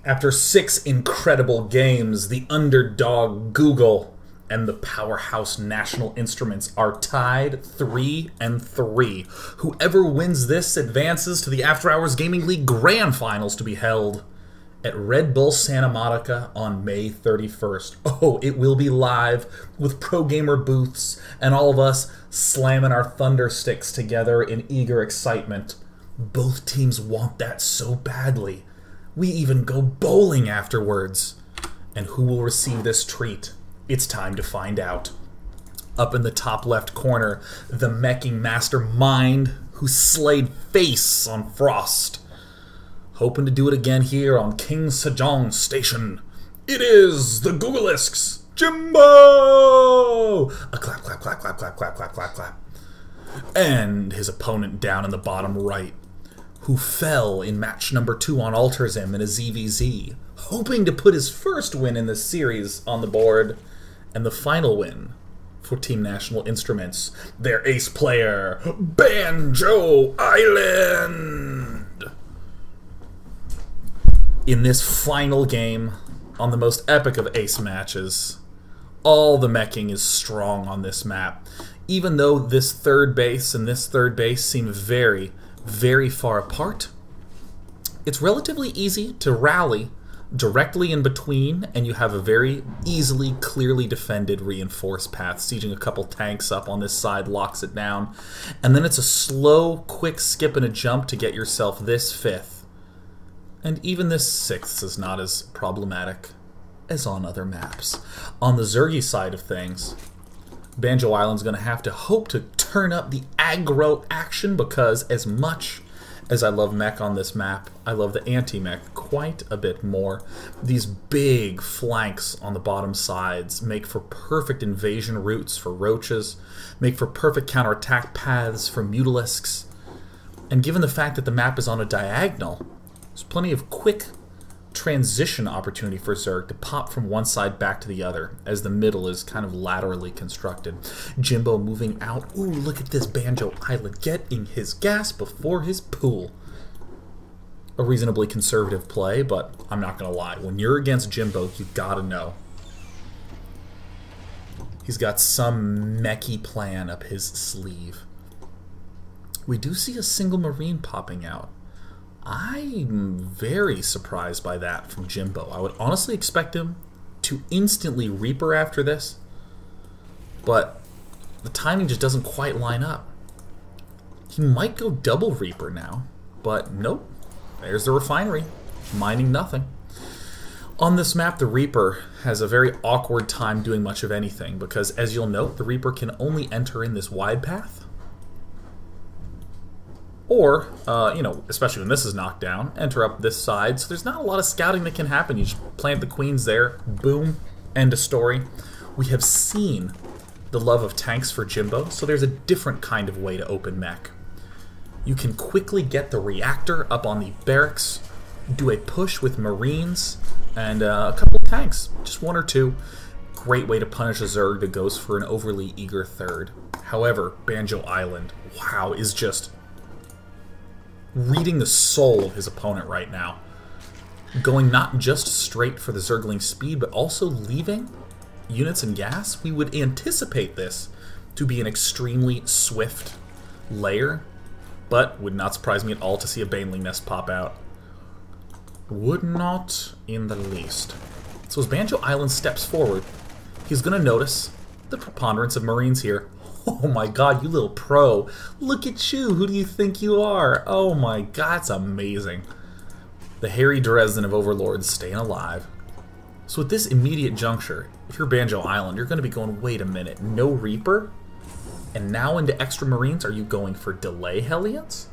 After 6 incredible games, the underdog Google and the powerhouse National Instruments are tied 3-3. Whoever wins this advances to the After Hours Gaming League Grand Finals to be held at Red Bull Santa Monica on May 31st. Oh, it will be live with pro gamer booths and all of us slamming our thunder sticks together in eager excitement. Both teams want that so badly. We even go bowling afterwards. And who will receive this treat? It's time to find out. Up in the top left corner, the meching mastermind who slayed Face on Frost. Hoping to do it again here on King Sejong Station. It is the Googleisks, Jimbo! A clap, clap, clap, clap, clap, clap, clap, clap, clap. And his opponent down in the bottom right, who fell in match number 2 on Alterzim in a ZVZ, hoping to put his first win in the series on the board, and the final win for Team National Instruments, their ace player, Banjo Island! In this final game, on the most epic of ace matches, all the meching is strong on this map. Even though this third base and this third base seem very, very far apart, it's relatively easy to rally directly in between, and you have a very easily, clearly defended reinforced path. Sieging a couple tanks up on this side locks it down, and then it's a slow, quick skip and a jump to get yourself this 5th. And even this 6th is not as problematic as on other maps. On the Zergy side of things, Banjo Island's going to have to hope to turn up the aggro action, because as much as I love mech on this map, I love the anti-mech quite a bit more. These big flanks on the bottom sides make for perfect invasion routes for roaches, make for perfect counterattack paths for mutalisks, and given the fact that the map is on a diagonal, there's plenty of quick transition opportunity for Zerg to pop from one side back to the other, as the middle is kind of laterally constructed. Jimbo moving out. Ooh, look at this Banjo Island getting his gas before his pool. A reasonably conservative play, but I'm not going to lie. When you're against Jimbo, you gotta know he's got some mechy plan up his sleeve. We do see a single Marine popping out. I'm very surprised by that from Jimbo. I would honestly expect him to instantly Reaper after this, but the timing just doesn't quite line up. He might go double Reaper now, but nope. There's the refinery, mining nothing. On this map, the Reaper has a very awkward time doing much of anything, because as you'll note, the Reaper can only enter in this wide path, or, you know, especially when this is knocked down, enter up this side. So there's not a lot of scouting that can happen. You just plant the queens there, boom, end of story. We have seen the love of tanks for Jimbo, so there's a different kind of way to open mech. You can quickly get the reactor up on the barracks, do a push with Marines, and a couple of tanks, just 1 or 2. Great way to punish a Zerg that goes for an overly eager third. However, Banjo Island, wow, is just reading the soul of his opponent right now. Going not just straight for the Zergling speed, but also leaving units and gas. We would anticipate this to be an extremely swift layer, but would not surprise me at all to see a Baneling nest pop out. Would not in the least. So as Banjo Island steps forward, he's going to notice the preponderance of Marines here. Oh my god, you little pro. Look at you. Who do you think you are? Oh my god, it's amazing. The Harry Dresden of Overlords staying alive. So at this immediate juncture, if you're Banjo Island, you're going to be going, wait a minute, no Reaper? And now into extra Marines, are you going for delay Hellions?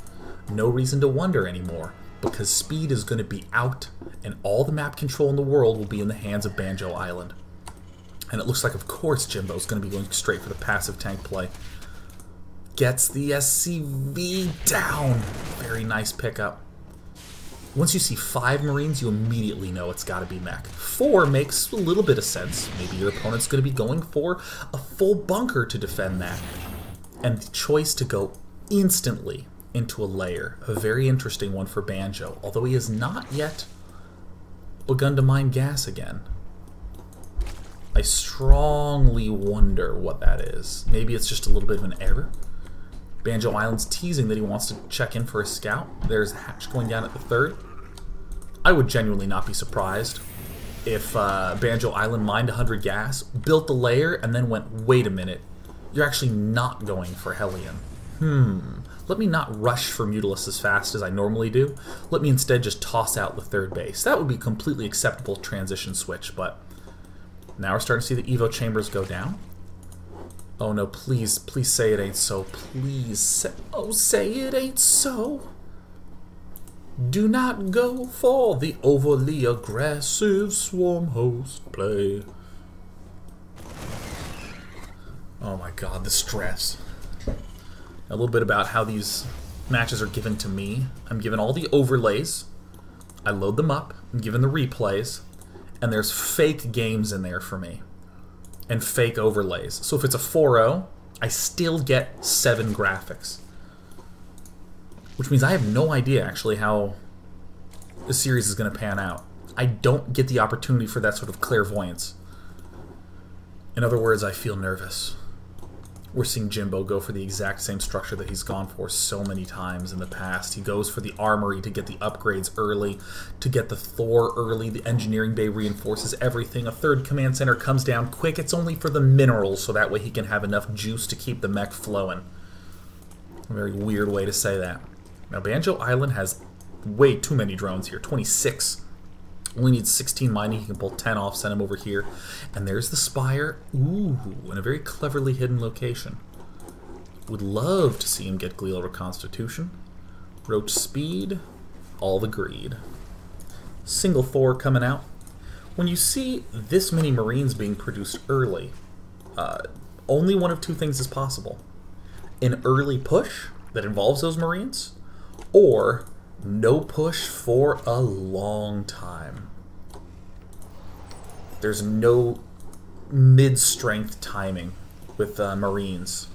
No reason to wonder anymore, because speed is going to be out, and all the map control in the world will be in the hands of Banjo Island. And it looks like, of course, Jimbo's going to be going straight for the passive tank play. Gets the SCV down. Very nice pickup. Once you see 5 Marines, you immediately know it's got to be mech. 4 makes a little bit of sense. Maybe your opponent's going to be going for a full bunker to defend that. And the choice to go instantly into a layer. A very interesting one for Banjo, although he has not yet begun to mine gas again. I strongly wonder what that is. Maybe it's just a little bit of an error. Banjo Island's teasing that he wants to check in for a scout. There's Hatch going down at the third. I would genuinely not be surprised if Banjo Island mined 100 gas, built the layer, and then went, wait a minute, you're actually not going for Hellion. Let me not rush for Mutalisk as fast as I normally do. Let me instead just toss out the third base. That would be a completely acceptable transition switch, but now we're starting to see the Evo chambers go down. Oh no, please, please say it ain't so. Please say, oh, say it ain't so. Do not go for the overly aggressive swarm host play. Oh my god, the stress. A little bit about how these matches are given to me. I'm given all the overlays. I load them up. I'm given the replays. And there's fake games in there for me. And fake overlays. So if it's a 4-0, I still get 7 graphics. Which means I have no idea, actually, how the series is going to pan out. I don't get the opportunity for that sort of clairvoyance. In other words, I feel nervous. We're seeing Jimbo go for the exact same structure that he's gone for so many times in the past. He goes for the armory to get the upgrades early, to get the Thor early. The engineering bay reinforces everything. A third command center comes down quick. It's only for the minerals, so that way he can have enough juice to keep the mech flowing. A very weird way to say that. Now, Banjo Island has way too many drones here. 26. Only needs 16 mining. He can pull 10 off, send him over here. And there's the Spire. Ooh, in a very cleverly hidden location. Would love to see him get Glial Reconstitution. Roach Speed. All the greed. Single Thor coming out. When you see this many Marines being produced early, only one of two things is possible. An early push that involves those Marines, or no push for a long time. There's no mid-strength timing with Marines.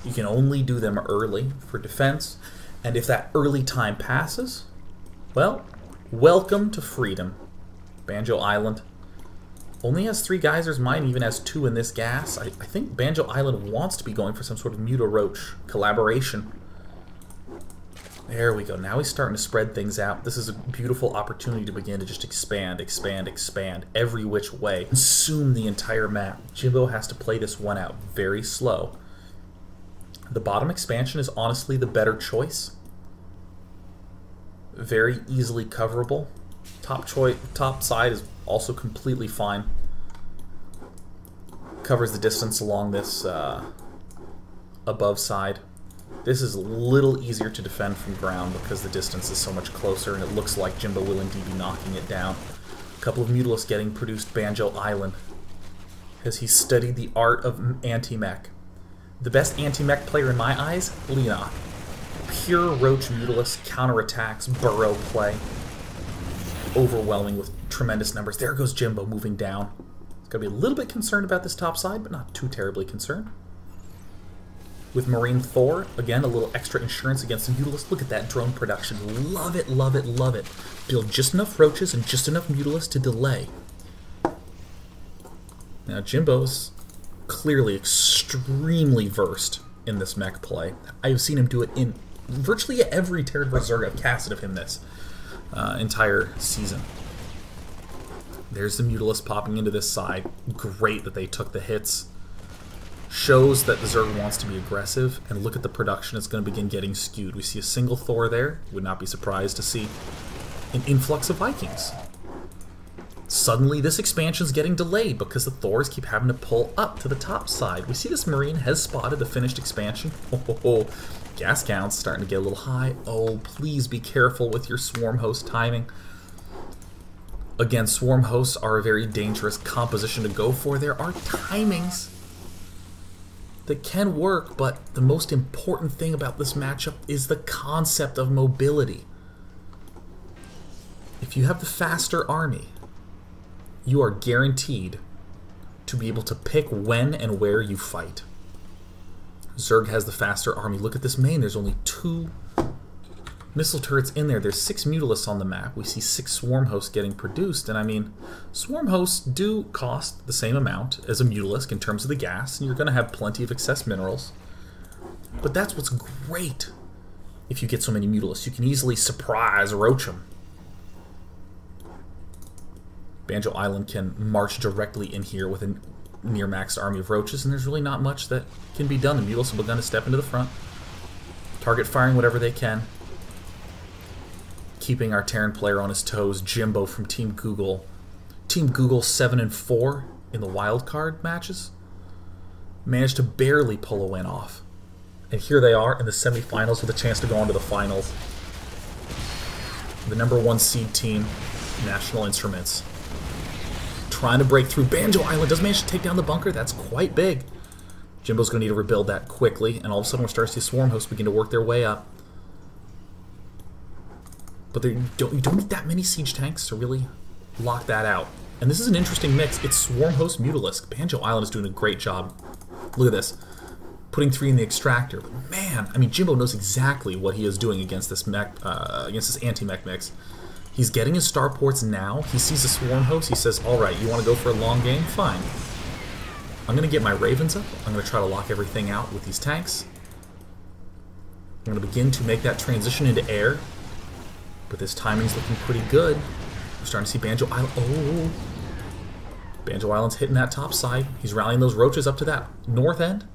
You can only do them early for defense, and if that early time passes, well, welcome to freedom. Banjo Island only has 3 geysers, mine even has 2 in this gas. I think Banjo Island wants to be going for some sort of Muta-Roach collaboration. There we go. Now he's starting to spread things out. This is a beautiful opportunity to begin to just expand, expand, expand every which way. Consume the entire map. Jimbo has to play this one out very slow. The bottom expansion is honestly the better choice. Very easily coverable. Top side is also completely fine. Covers the distance along this above side. This is a little easier to defend from ground because the distance is so much closer, and it looks like Jimbo will indeed be knocking it down. A couple of Mutalisks getting produced Banjo Island. Has he studied the art of anti-mech? The best anti-mech player in my eyes, Leonok. Pure Roach Mutalisk, counterattacks, burrow play. Overwhelming with tremendous numbers. There goes Jimbo moving down. He's got to be a little bit concerned about this top side, but not too terribly concerned. With Marine Thor, again, a little extra insurance against the Mutalisk. Look at that drone production. Love it, love it, love it. Build just enough roaches and just enough Mutalisks to delay. Now, Jimbo's clearly extremely versed in this mech play. I have seen him do it in virtually every Terran vs. Zerg I've casted of him this entire season. There's the Mutalisk popping into this side. Great that they took the hits. Shows that the Zerg wants to be aggressive, and look at the production. It's going to begin getting skewed. We see a single Thor there. Would not be surprised to see an influx of Vikings. Suddenly, this expansion is getting delayed because the Thors keep having to pull up to the top side. We see this Marine has spotted the finished expansion. Oh, gas counts starting to get a little high. Oh, please be careful with your Swarm Host timing. Again, Swarm Hosts are a very dangerous composition to go for. There are timings that can work, but the most important thing about this matchup is the concept of mobility. If you have the faster army, you are guaranteed to be able to pick when and where you fight. Zerg has the faster army. Look at this main. There's only 2 missile turrets in there. There's 6 Mutalisks on the map. We see 6 Swarm Hosts getting produced, and I mean, Swarm Hosts do cost the same amount as a Mutalisk in terms of the gas, and you're going to have plenty of excess minerals. But that's what's great if you get so many Mutalisks. You can easily surprise roach them. Banjo Island can march directly in here with a near-maxed army of roaches, and there's really not much that can be done. The Mutalisks will begin to step into the front, target firing whatever they can, keeping our Terran player on his toes. Jimbo from Team Google. Team Google 7-4 in the wildcard matches. Managed to barely pull a win off. And here they are in the semifinals with a chance to go on to the finals. The #1 seed team, National Instruments. Trying to break through. Banjo Island does manage to take down the bunker. That's quite big. Jimbo's going to need to rebuild that quickly, and all of a sudden we're starting to see Swarm Hosts begin to work their way up. But you don't need that many siege tanks to really lock that out. And this is an interesting mix. It's Swarm Host Mutalisk. Banjo Island is doing a great job. Look at this. Putting 3 in the extractor. But man, I mean, Jimbo knows exactly what he is doing against this mech, against this anti-mech mix. He's getting his starports now. He sees a Swarm Host. He says, all right, you want to go for a long game? Fine. I'm going to get my Ravens up. I'm going to try to lock everything out with these tanks. I'm going to begin to make that transition into air. But this timing's looking pretty good. We're starting to see Banjo Island. Oh! Banjo Island's hitting that top side. He's rallying those roaches up to that north end.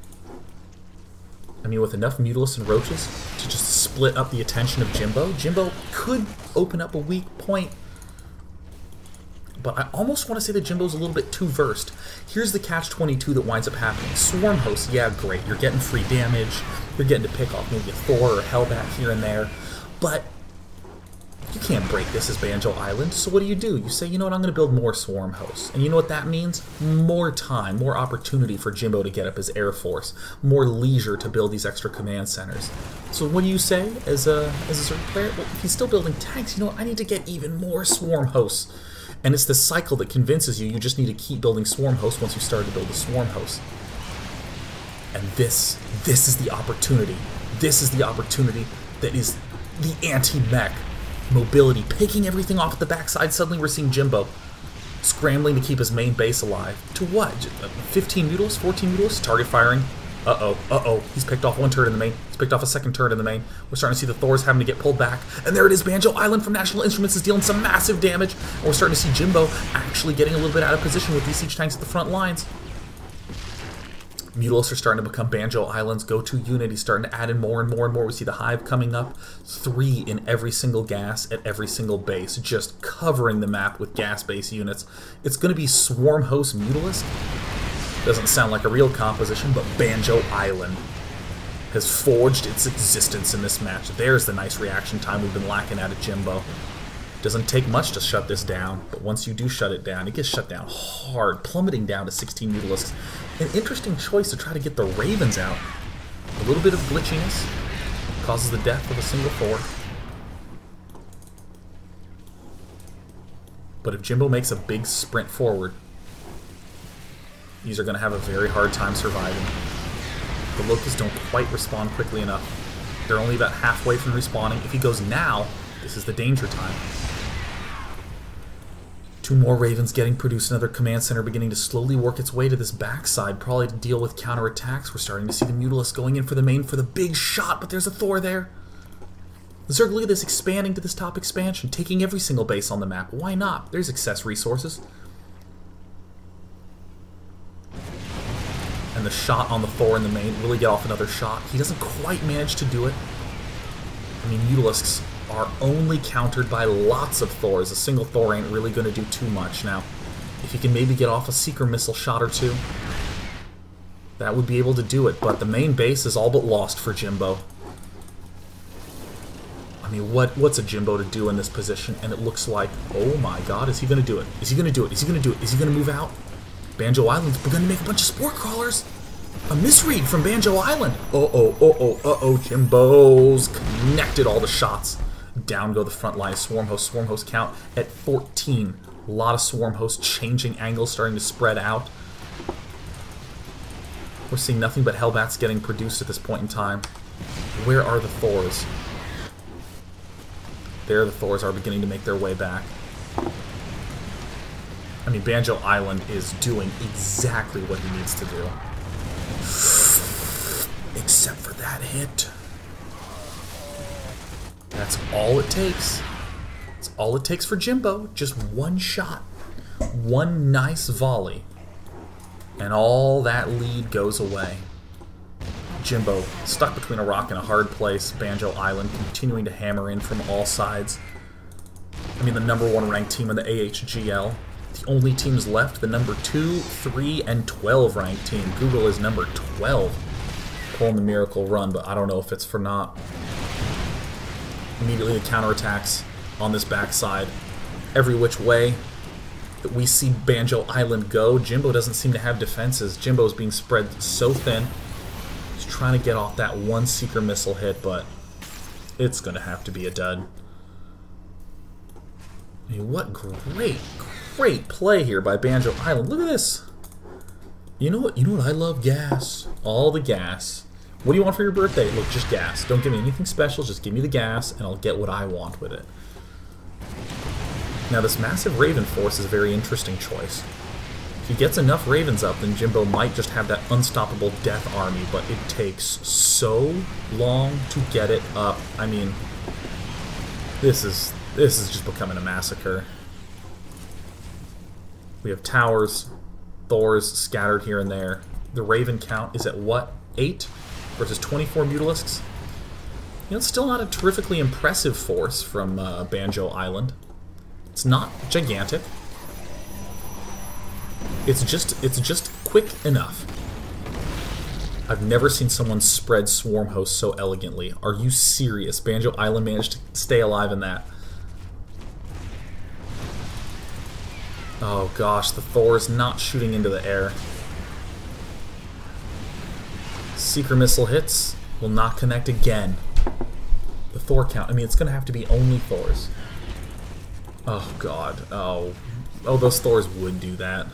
I mean, with enough Mutalisks and roaches to just split up the attention of Jimbo, Jimbo could open up a weak point. But I almost want to say that Jimbo's a little bit too versed. Here's the catch-22 that winds up happening. Swarm Hosts, yeah, great. You're getting free damage. You're getting to pick off maybe a Thor or a Hellbat here and there. But you can't break this as Banjo Island. So what do? You say, you know what, I'm going to build more Swarm Hosts. And you know what that means? More time, more opportunity for Jimbo to get up his Air Force. More leisure to build these extra command centers. So what do you say as a certain player? Well, if he's still building tanks, you know what, I need to get even more Swarm Hosts. And it's this cycle that convinces you just need to keep building Swarm Hosts once you start to build a Swarm Host. And this is the opportunity. This is the opportunity that is the anti-mech mobility, picking everything off at the backside. Suddenly we're seeing Jimbo scrambling to keep his main base alive. To what? 15 Mutalisks? 14 Mutalisks? Target firing. Uh-oh. He's picked off 1 turret in the main. He's picked off a 2nd turret in the main. We're starting to see the Thors having to get pulled back. And there it is. Banjo Island from National Instruments is dealing some massive damage. And we're starting to see Jimbo actually getting a little bit out of position with these siege tanks at the front lines. Mutalisks are starting to become Banjo Island's go-to unit. He's starting to add in more and more and more. We see the Hive coming up. 3 in every single gas at every single base, just covering the map with gas-based units. It's going to be Swarm Host Mutalisk. Doesn't sound like a real composition, but Banjo Island has forged its existence in this match. There's the nice reaction time we've been lacking at Jimbo. Doesn't take much to shut this down, but once you do shut it down, it gets shut down hard, plummeting down to 16 Mutalisks. An interesting choice to try to get the Ravens out. A little bit of glitchiness causes the death of a single Thor. But if Jimbo makes a big sprint forward, these are going to have a very hard time surviving. The Locusts don't quite respond quickly enough. They're only about halfway from respawning. If he goes now, this is the danger time. 2 more Ravens getting produced, another command center beginning to slowly work its way to this backside, probably to deal with counterattacks. We're starting to see the Mutalisks going in for the main for the big shot, but there's a Thor there. Zerg, look at this, expanding to this top expansion, taking every single base on the map. Why not? There's excess resources. And the shot on the Thor in the main, will he get off another shot? He doesn't quite manage to do it. I mean, Mutalisks are only countered by lots of Thors. A single Thor ain't really going to do too much. Now, if you can maybe get off a Seeker missile shot or 2, that would be able to do it, but the main base is all but lost for Jimbo. I mean, what's a Jimbo to do in this position? And it looks like, oh my god, is he going to do it? Is he going to do it? Is he going to do it? Is he going to move out? Banjo Island's begun to make a bunch of spore crawlers. A misread from Banjo Island. Uh-oh. Jimbo's connected all the shots. Down go the front line. Swarm Host count at 14. A lot of Swarm Hosts changing angles, starting to spread out. We're seeing nothing but Hellbats getting produced at this point in time. Where are the Thors? there the Thors are beginning to make their way back. I mean, Banjo Island is doing exactly what he needs to do. Except for that hit. That's all it takes. That's all it takes for Jimbo. Just one shot. One nice volley. And all that lead goes away. Jimbo stuck between a rock and a hard place. Banjo Island continuing to hammer in from all sides. I mean, the #1 ranked team in the AHGL. The only teams left, the number 2, 3, and 12 ranked team. Google is number 12. Pulling the miracle run, but I don't know if it's for naught. Immediately the counterattacks on this backside. Every which way that we see Banjo Island go, Jimbo doesn't seem to have defenses. Jimbo's being spread so thin. He's trying to get off that one seeker missile hit, but it's going to have to be a dud. I mean, what great play here by Banjo Island. Look at this. You know what I love? Gas. All the gas. What do you want for your birthday? Look, just gas. Don't give me anything special, just give me the gas and I'll get what I want with it. Now this massive Raven force is a very interesting choice. If he gets enough Ravens up, then Jimbo might just have that unstoppable death army, but it takes so long to get it up. I mean, this is just becoming a massacre. We have towers, Thors scattered here and there. The Raven count is at what? 8 versus 24 Mutalisks? You know, it's still not a terrifically impressive force from Banjo Island. It's not gigantic. It's just quick enough. I've never seen someone spread Swarm Host so elegantly. Are you serious? Banjo Island managed to stay alive in that. Oh gosh, the Thor's not shooting into the air. Seeker missile hits will not connect again. The Thor count, I mean, it's going to have to be only Thors. Oh god, oh, those Thors would do that.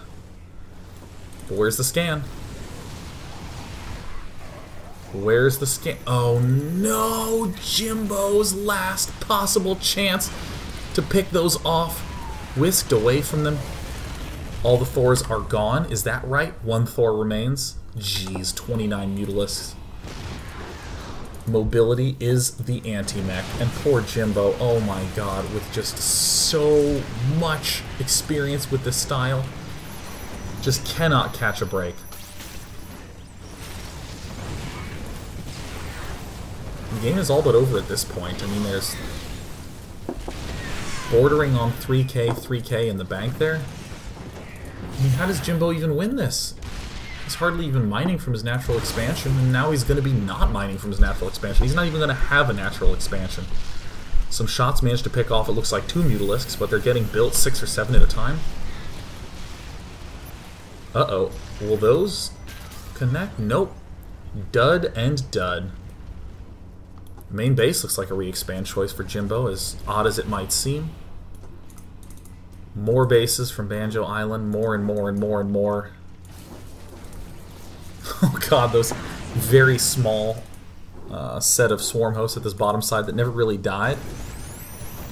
But where's the scan? Where's the scan? Oh no, Jimbo's last possible chance to pick those off. Whisked away from them. All the Thors are gone. Is that right? One Thor remains. Jeez, 29 Mutalisks. Mobility is the anti-mech. And poor Jimbo, oh my god, with just so much experience with this style, just cannot catch a break. The game is all but over at this point. I mean, there's bordering on 3K in the bank there. I mean, how does Jimbo even win this? He's hardly even mining from his natural expansion, and now he's going to be not mining from his natural expansion. He's not even going to have a natural expansion. Some shots managed to pick off, it looks like 2 Mutalisks, but they're getting built 6 or 7 at a time. Uh-oh. Will those connect? Nope. Dud and dud. Main base looks like a re-expand choice for Jimbo, as odd as it might seem. More bases from Banjo Island, more and more and more and more. Oh god, those very small set of swarm hosts at this bottom side that never really died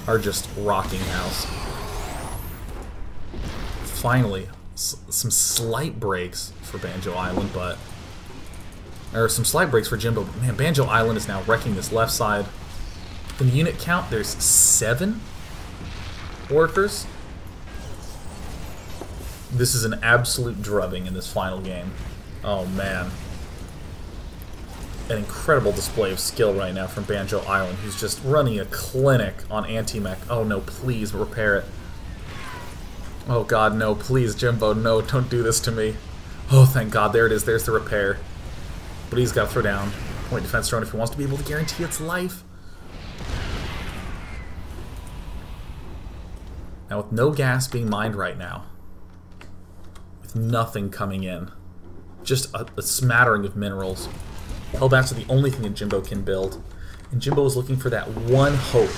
are just rocking house. Finally, some slight breaks for Banjo Island, but... Or some slight breaks for Jimbo, but man, Banjo Island is now wrecking this left side. In the unit count, there's 7 workers. This is an absolute drubbing in this final game. Oh man. An incredible display of skill right now from Banjo Island, who's just running a clinic on anti-mech. Oh no, please repair it. Oh god, no, please, Jimbo, no, don't do this to me. Oh, thank god, there it is, there's the repair. But he's got to throw down point defense drone if he wants to be able to guarantee its life. Now with no gas being mined right now, with nothing coming in, just a smattering of minerals, Hellbats are the only thing that Jimbo can build. And Jimbo is looking for that one hope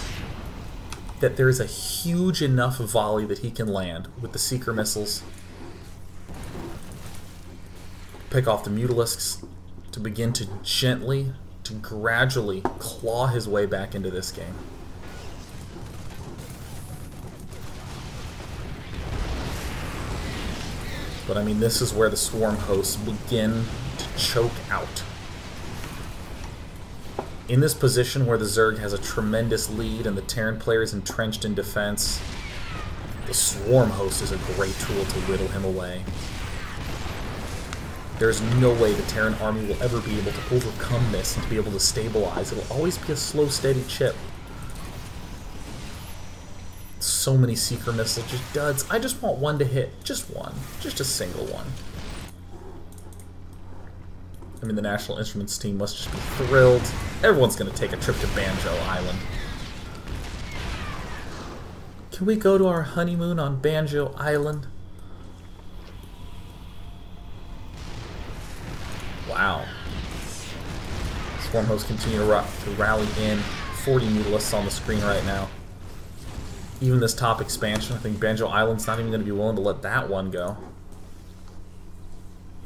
that there is a huge enough volley that he can land with the Seeker missiles, pick off the Mutalisks, to begin to gently, to gradually claw his way back into this game. But I mean, this is where the Swarm hosts begin to choke out. In this position where the Zerg has a tremendous lead and the Terran player is entrenched in defense, the Swarm host is a great tool to whittle him away. There's no way the Terran army will ever be able to overcome this and to be able to stabilize. It'll always be a slow, steady chip. So many Seeker missiles, just duds. I just want one to hit. Just one. Just a single one. I mean, the National Instruments team must just be thrilled. Everyone's going to take a trip to Banjo Island. Can we go to our honeymoon on Banjo Island? Wow. Swarm hosts continue to rally in. 40 Mutalisks on the screen right now. Even this top expansion, I think Banjo Island's not even going to be willing to let that one go.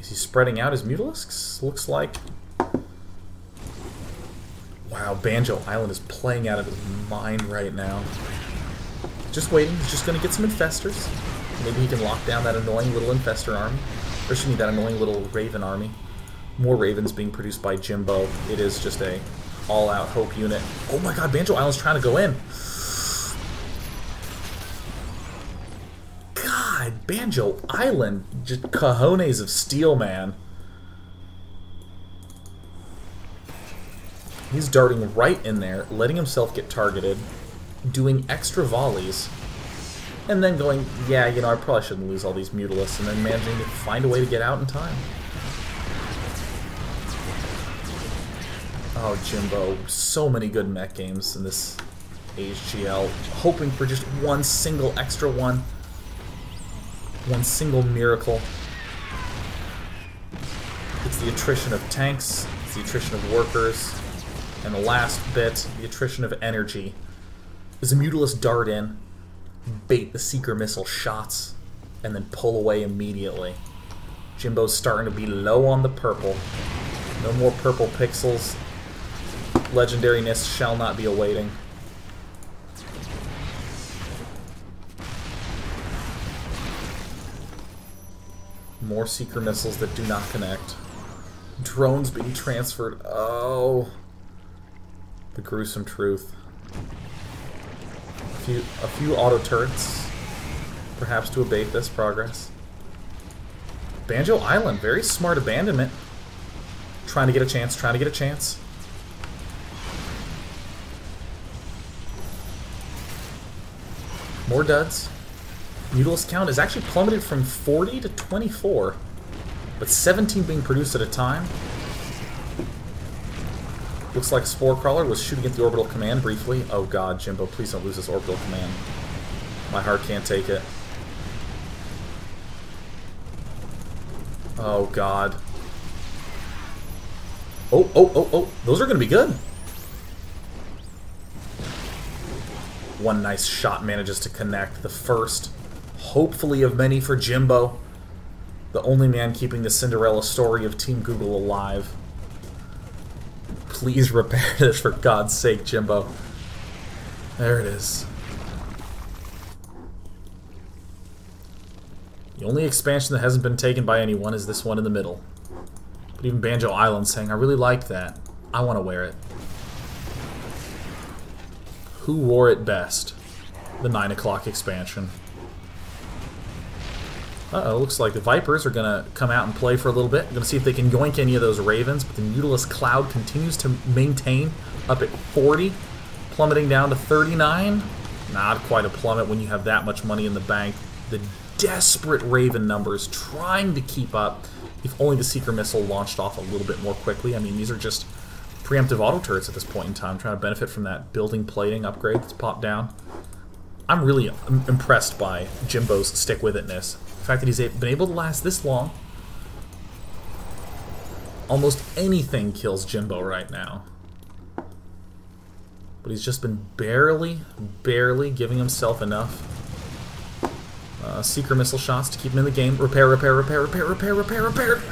Is he spreading out his Mutalisks? Looks like. Wow, Banjo Island is playing out of his mind right now. Just waiting. He's just going to get some Infestors. Maybe he can lock down that annoying little Infestor army. Or should need that annoying little Raven army. More Ravens being produced by Jimbo. It is just a all-out hope unit. Oh my god, Banjo Island's trying to go in. God, Banjo Island. Just cojones of steel, man. He's darting right in there, letting himself get targeted, doing extra volleys, and then going, yeah, you know, I probably shouldn't lose all these Mutalisks, and then managing to find a way to get out in time. Oh, Jimbo. So many good mech games in this AHGL. Hoping for just one single extra one. One single miracle. It's the attrition of tanks, it's the attrition of workers, and the last bit, the attrition of energy. As the Mutalisk dart in, bait the Seeker missile shots, and then pull away immediately. Jimbo's starting to be low on the purple. No more purple pixels. Legendariness shall not be awaiting. More Seeker missiles that do not connect. Drones being transferred. Oh. The gruesome truth. A few auto turrets. Perhaps to abate this progress. Banjo Island. Very smart abandonment. Trying to get a chance. Trying to get a chance. More duds. Mutalisk count is actually plummeted from 40 to 24, but 17 being produced at a time. Looks like Spore Crawler was shooting at the orbital command briefly. Oh god, Jimbo, please don't lose this orbital command. My heart can't take it. Oh god. Oh, those are going to be good. One nice shot manages to connect, the first, hopefully of many for Jimbo. The only man keeping the Cinderella story of Team Google alive. Please repair this for God's sake, Jimbo. There it is. The only expansion that hasn't been taken by anyone is this one in the middle. But even Banjo Island saying, I really like that. I want to wear it. Who wore it best? The 9 o'clock expansion. Uh-oh, looks like the Vipers are going to come out and play for a little bit. Going to see if they can yoink any of those Ravens, but the Mutalisk Cloud continues to maintain up at 40, plummeting down to 39. Not quite a plummet when you have that much money in the bank. The desperate Raven numbers trying to keep up, if only the Seeker missile launched off a little bit more quickly. I mean, these are just preemptive auto turrets at this point in time, trying to benefit from that building plating upgrade that's popped down. I'm really impressed by Jimbo's stick-with-itness. The fact that he's been able to last this long. Almost anything kills Jimbo right now. But he's just been barely giving himself enough Seeker missile shots to keep him in the game. Repair.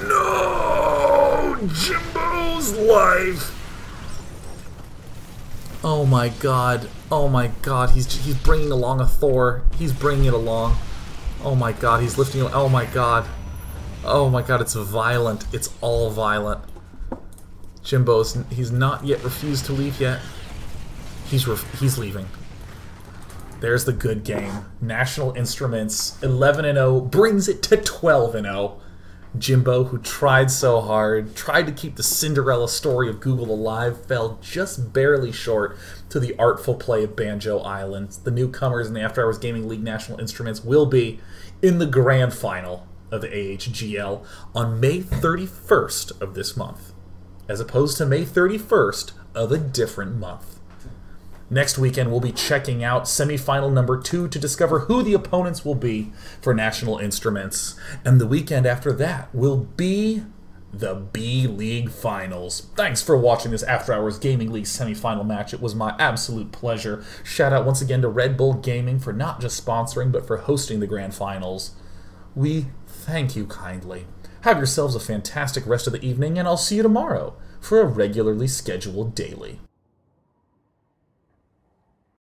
No! Jimbo's life! Oh my god. Oh my god. He's bringing along a Thor. He's bringing it along. Oh my god. He's lifting it. Oh my god. Oh my god, it's violent. It's all violent. He's not yet refused to leave yet. He's leaving. There's the good game. National Instruments 11-0 brings it to 12-0. Jimbo, who tried so hard, tried to keep the Cinderella story of Google alive, fell just barely short to the artful play of Banjo Island. The newcomers in the After Hours Gaming League National Instruments will be in the grand final of the AHGL on May 31st of this month, as opposed to May 31st of a different month. Next weekend, we'll be checking out semifinal number 2 to discover who the opponents will be for National Instruments. And the weekend after that will be the B-League Finals. Thanks for watching this After Hours Gaming League semifinal match. It was my absolute pleasure. Shout out once again to Red Bull Gaming for not just sponsoring, but for hosting the Grand Finals. We thank you kindly. Have yourselves a fantastic rest of the evening, and I'll see you tomorrow for a regularly scheduled daily.